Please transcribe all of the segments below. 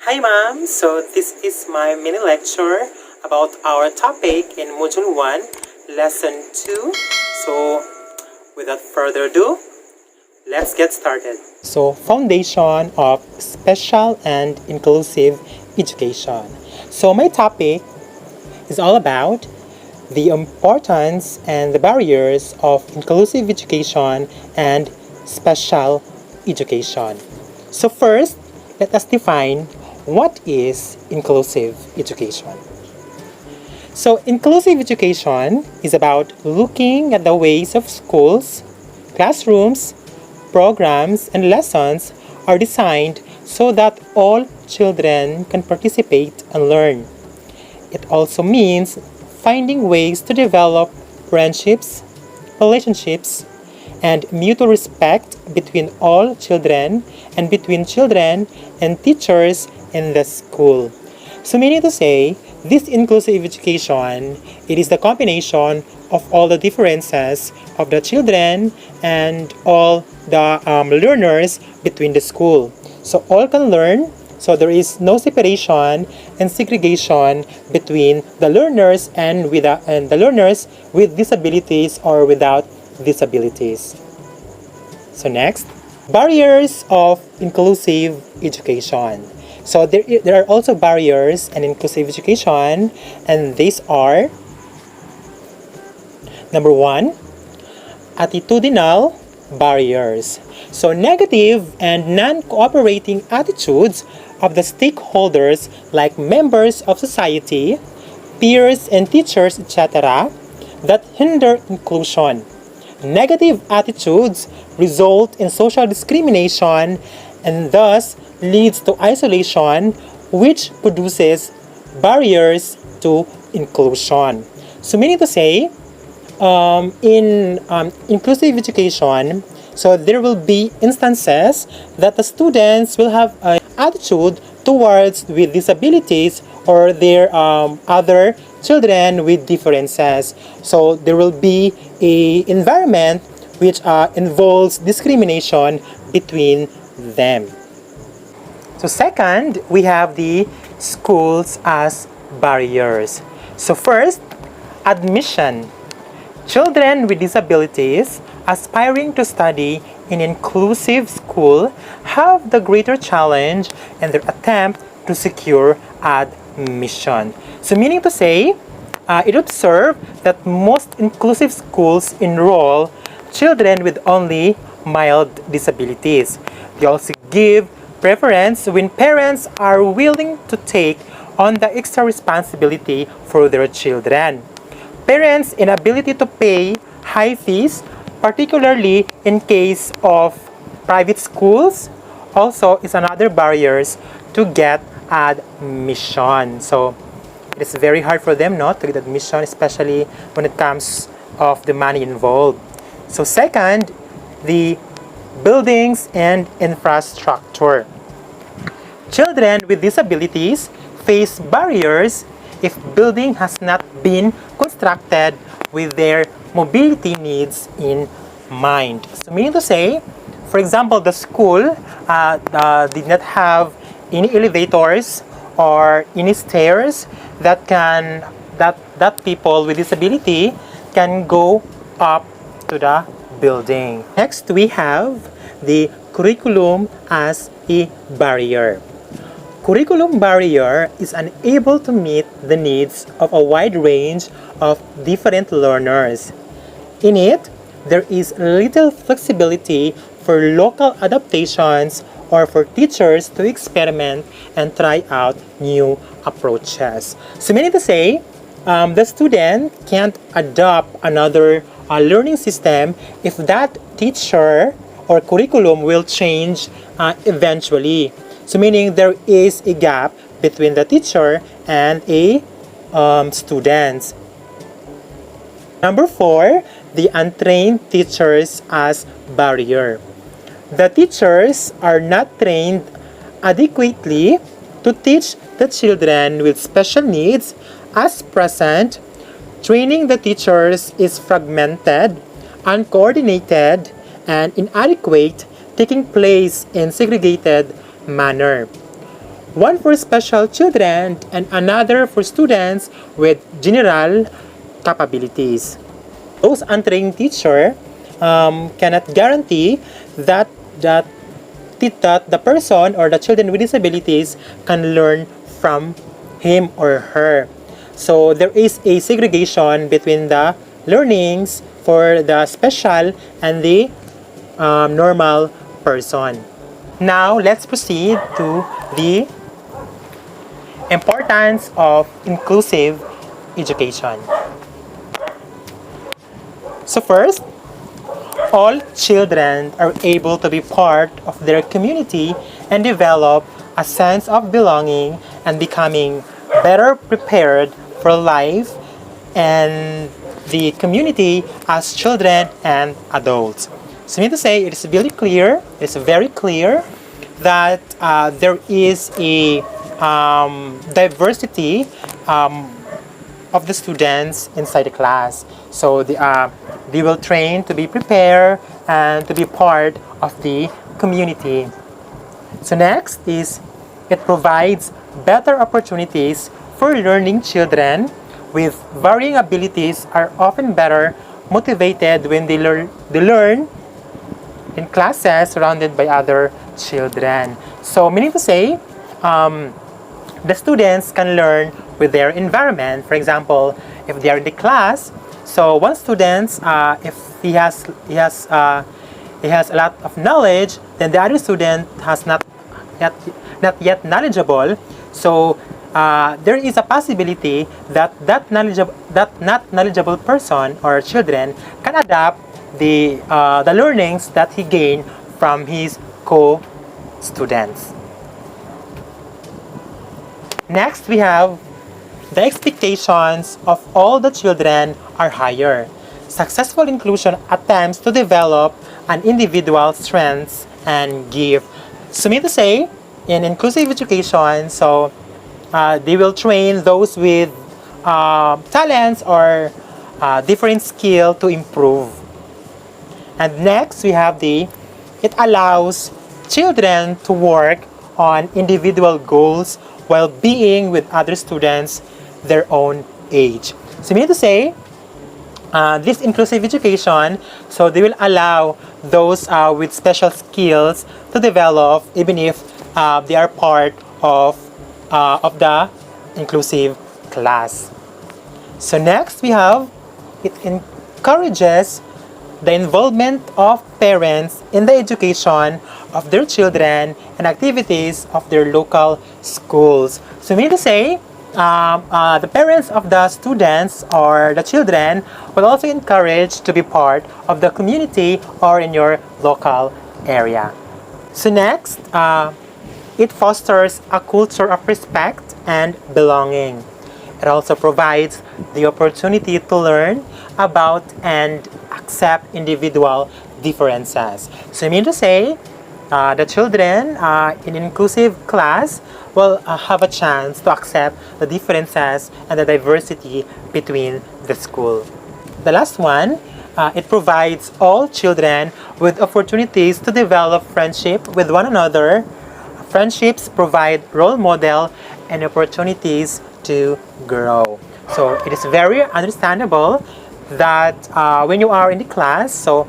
Hi ma'am, so this is my mini lecture about our topic in Module 1, Lesson 2. So without further ado, let's get started. So foundation of special and inclusive education. So my topic is all about the importance and the barriers of inclusive education and special education. So first, let us define what is inclusive education. So inclusive education is about looking at the ways of schools, classrooms, programs, and lessons are designed so that all children can participate and learn. It also means finding ways to develop friendships, relationships, and mutual respect between all children and between children and teachers in the school. So meaning to say, this inclusive education, it is the combination of all the differences of the children and all the learners between the school. So all can learn, so there is no separation and segregation between the learners and the learners with disabilities or without disabilities. So next, barriers of inclusive education. So there are also barriers in inclusive education, and these are: number one, attitudinal barriers. So negative and non-cooperating attitudes of the stakeholders like members of society, peers and teachers, etc., that hinder inclusion. Negative attitudes result in social discrimination and thus leads to isolation, which produces barriers to inclusion. So meaning to say, in inclusive education, so there will be instances that the students will have an attitude towards with disabilities or their other children with differences. So there will be a environment which involves discrimination between them. So second, we have the schools as barriers. So first, admission. Children with disabilities aspiring to study in inclusive school have the greater challenge in their attempt to secure admission. So meaning to say, it observed that most inclusive schools enroll children with only mild disabilities. They also give preference when parents are willing to take on the extra responsibility for their children. Parents' inability to pay high fees, particularly in case of private schools, also is another barrier to get admission. So it is very hard for them not to get admission, especially when it comes of the money involved. So second, the buildings and infrastructure. Children with disabilities face barriers if building has not been constructed with their mobility needs in mind. So meaning to say, for example, the school did not have any elevators or any stairs that people with disability can go up to the building. Next, we have the curriculum as a barrier. Curriculum barrier is unable to meet the needs of a wide range of different learners. In it, there is little flexibility for local adaptations or for teachers to experiment and try out new approaches. So meaning to say, the student can't adopt another learning system if that teacher or curriculum will change eventually. So meaning there is a gap between the teacher and a student. Number 4, the untrained teachers as barrier. The teachers are not trained adequately to teach the children with special needs as present. Training the teachers is fragmented, uncoordinated, and inadequate, taking place in segregated manner. one for special children and another for students with general capabilities. Those untrained teacher cannot guarantee that that that the person or the children with disabilities can learn from him or her. So there is a segregation between the learnings for the special and the normal person. Now let's proceed to the importance of inclusive education. So first, all children are able to be part of their community and develop a sense of belonging and becoming better prepared for life and the community as children and adults. So I mean to say it is very clear that there is a diversity of the students inside the class. So they will train to be prepared and to be part of the community. So next is it provides better opportunities for learning. Children with varying abilities are often better motivated when they learn in classes surrounded by other children. So meaning to say, the students can learn with their environment. For example, if they are in the class, so one student, if he has a lot of knowledge, then the other student has not yet knowledgeable. So there is a possibility that not knowledgeable person or children can adapt the learnings that he gained from his co-students. Next, we have the expectations of all the children are higher. Successful inclusion attempts to develop an individual strengths and give. So mean to say, in inclusive education, so they will train those with talents or different skill to improve. And next, we have it allows children to work on individual goals while being with other students their own age. So meaning to say, this inclusive education, so they will allow those with special skills to develop even if they are part of the inclusive class. So next we have, it encourages the involvement of parents in the education of their children and activities of their local schools. So meaning to say, the parents of the students or the children will also encourage to be part of the community or in your local area. So next, it fosters a culture of respect and belonging. It also provides the opportunity to learn about and accept individual differences. So I mean to say, the children in inclusive class will have a chance to accept the differences and the diversity between the school. The last one, it provides all children with opportunities to develop friendship with one another. Friendships provide role model and opportunities to grow. So it is very understandable that when you are in the class, so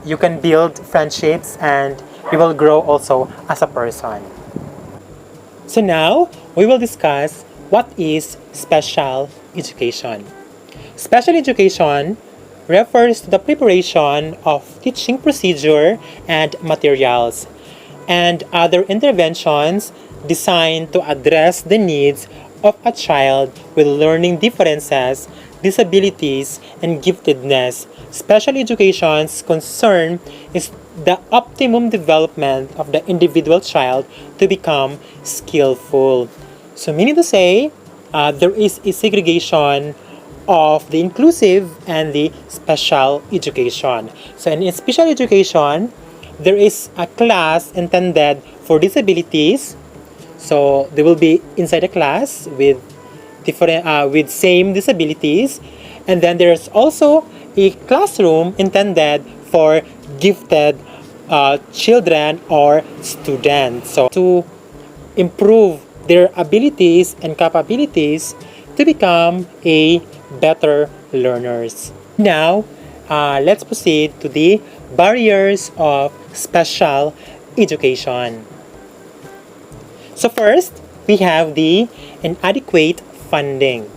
you can build friendships and you will grow also as a person. So now we will discuss what is special education. Special education refers to the preparation of teaching procedure and materials and other interventions designed to address the needs of a child with learning differences, disabilities, and giftedness. Special education's concern is the optimum development of the individual child to become skillful. So meaning to say, there is a segregation of the inclusive and the special education. So in special education, there is a class intended for disabilities. So they will be inside a class with different with same disabilities, and then there's also a classroom intended for gifted children or students. So to improve their abilities and capabilities to become a better learners. Now, let's proceed to the barriers of special education. So first, we have the inadequate funding.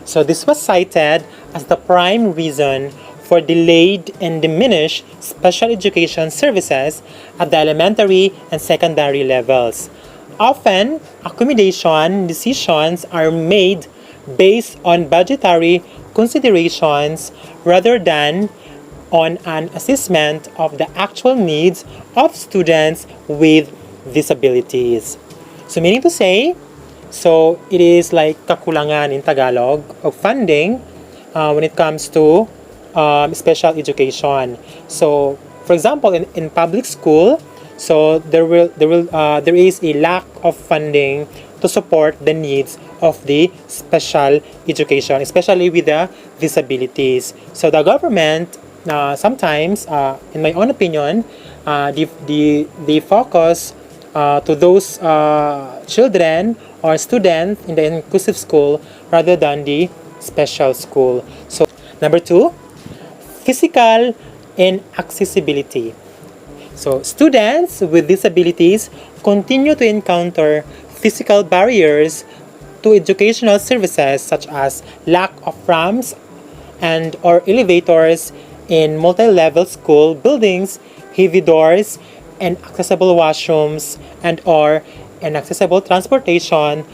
So this was cited as the prime reason for delayed and diminished special education services at the elementary and secondary levels. Often, accommodation decisions are made based on budgetary considerations rather than on an assessment of the actual needs of students with disabilities. So meaning to say, so it is like kakulangan in Tagalog of funding when it comes to special education. So for example, in public school, so there is a lack of funding to support the needs of the special education, especially with the disabilities. So the government sometimes, in my own opinion, the focus to those children or students in the inclusive school rather than the special school. So number two, physical inaccessibility. So students with disabilities continue to encounter physical barriers to educational services such as lack of ramps and or elevators in multi-level school buildings, heavy doors, and accessible washrooms and or inaccessible transportation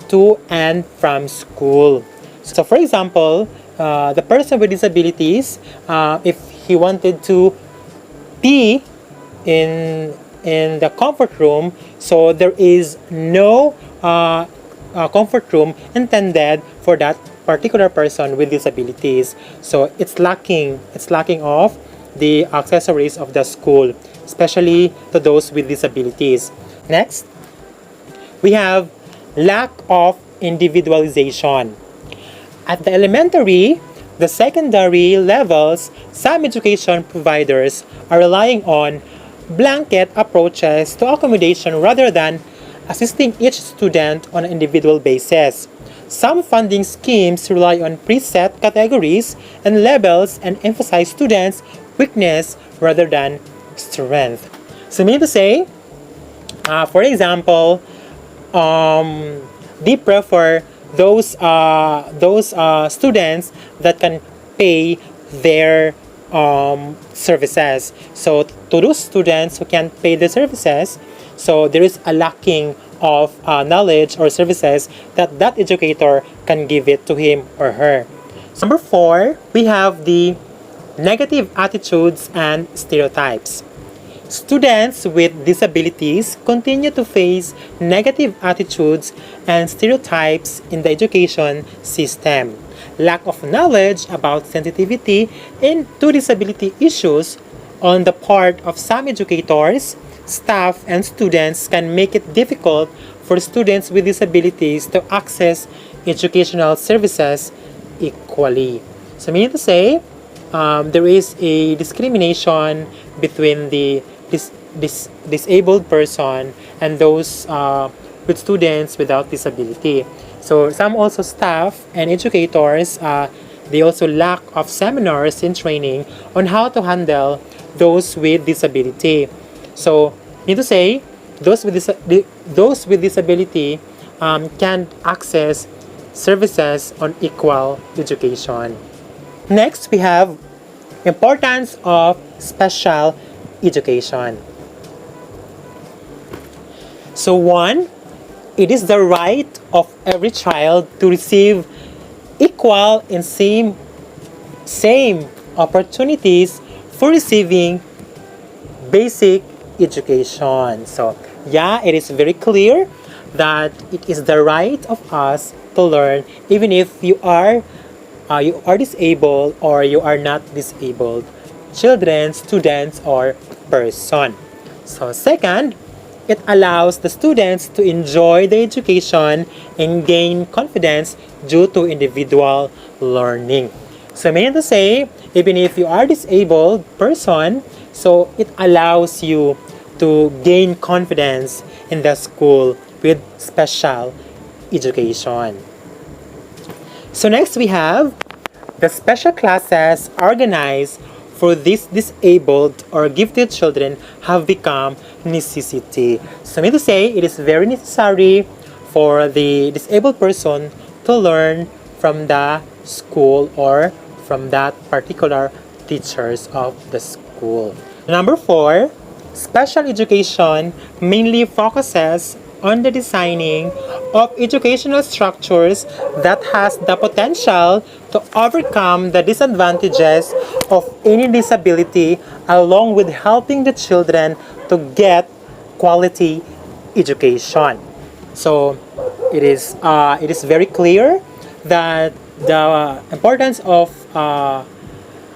to and from school. So for example, the person with disabilities, if he wanted to pee in the comfort room, so there is no comfort room intended for that particular person with disabilities. So it's lacking of the accessories of the school, especially to those with disabilities. Next, we have lack of individualization. At the elementary, the secondary levels, some education providers are relying on blanket approaches to accommodation rather than assisting each student on an individual basis. Some funding schemes rely on preset categories and levels and emphasize students' weakness rather than strength. So meaning to say, for example, they prefer those students that can pay their services. So to those students who can't pay the services, so there is a lacking of knowledge or services that educator can give it to him or her. Number 4, we have the negative attitudes and stereotypes. Students with disabilities continue to face negative attitudes and stereotypes in the education system. Lack of knowledge about sensitivity to disability issues on the part of some educators, staff, and students can make it difficult for students with disabilities to access educational services equally. So meaning to say, there is a discrimination between the disabled person and those with students without disability. So some also staff and educators, they also lack of seminars and training on how to handle those with disability. So need to say, those with disability can access services on equal education. Next, we have importance of special education. So one, it is the right of every child to receive equal and same opportunities for receiving basic education. So yeah, it is very clear that it is the right of us to learn even if you are disabled or you are not disabled, children, students, or person. So second, it allows the students to enjoy the education and gain confidence due to individual learning. So meaning to say, even if you are disabled person, so it allows you to gain confidence in the school with special education. So next we have the special classes organized for these disabled or gifted children have become necessity. So mean to say it is very necessary for the disabled person to learn from the school or from that particular teachers of the school. Number 4, special education mainly focuses on the designing of educational structures that has the potential to overcome the disadvantages of any disability along with helping the children to get quality education. So it is very clear that the importance of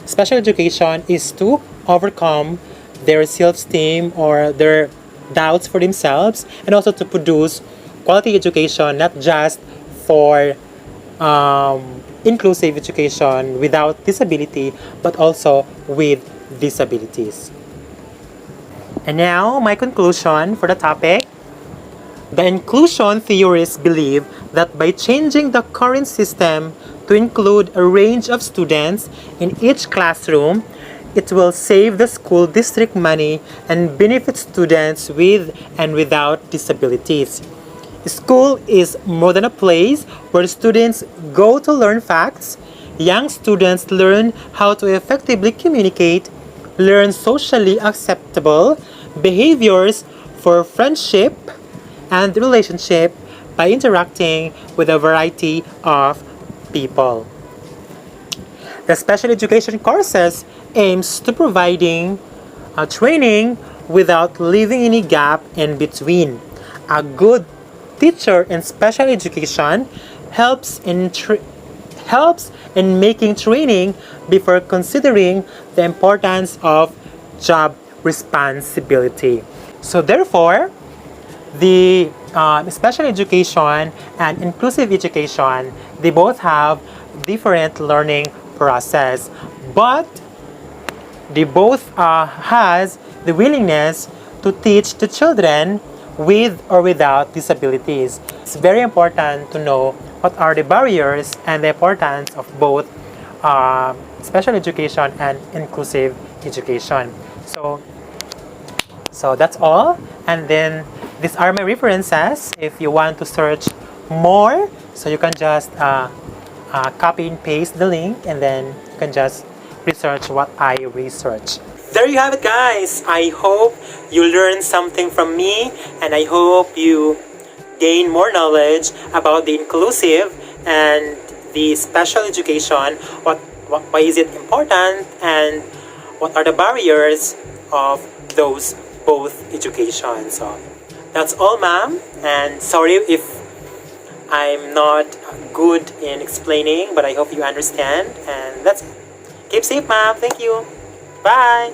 special education is to overcome their self-esteem or their doubts for themselves, and also to produce quality education, not just for inclusive education without disability, but also with disabilities. And now, my conclusion for the topic. The inclusion theorists believe that by changing the current system to include a range of students in each classroom, it will save the school district money and benefit students with and without disabilities. School is more than a place where students go to learn facts. Young students learn how to effectively communicate, learn socially acceptable behaviors for friendship and relationship by interacting with a variety of people. The special education courses aims to providing training without leaving any gap in between. A good teacher in special education helps in making training before considering the importance of job responsibility. So therefore, the special education and inclusive education, they both have different learning process, but they both has the willingness to teach the children with or without disabilities. It's very important to know what are the barriers and the importance of both special education and inclusive education. So that's all. And then these are my references. If you want to search more, so you can just copy and paste the link, and then you can just research what I research. There you have it, guys. I hope you learned something from me, and I hope you gain more knowledge about the inclusive and the special education. Why is it important, and what are the barriers of those both education? So that's all, ma'am, and sorry if I'm not good in explaining, but I hope you understand, and that's it. Keep safe, ma'am. Thank you. Bye.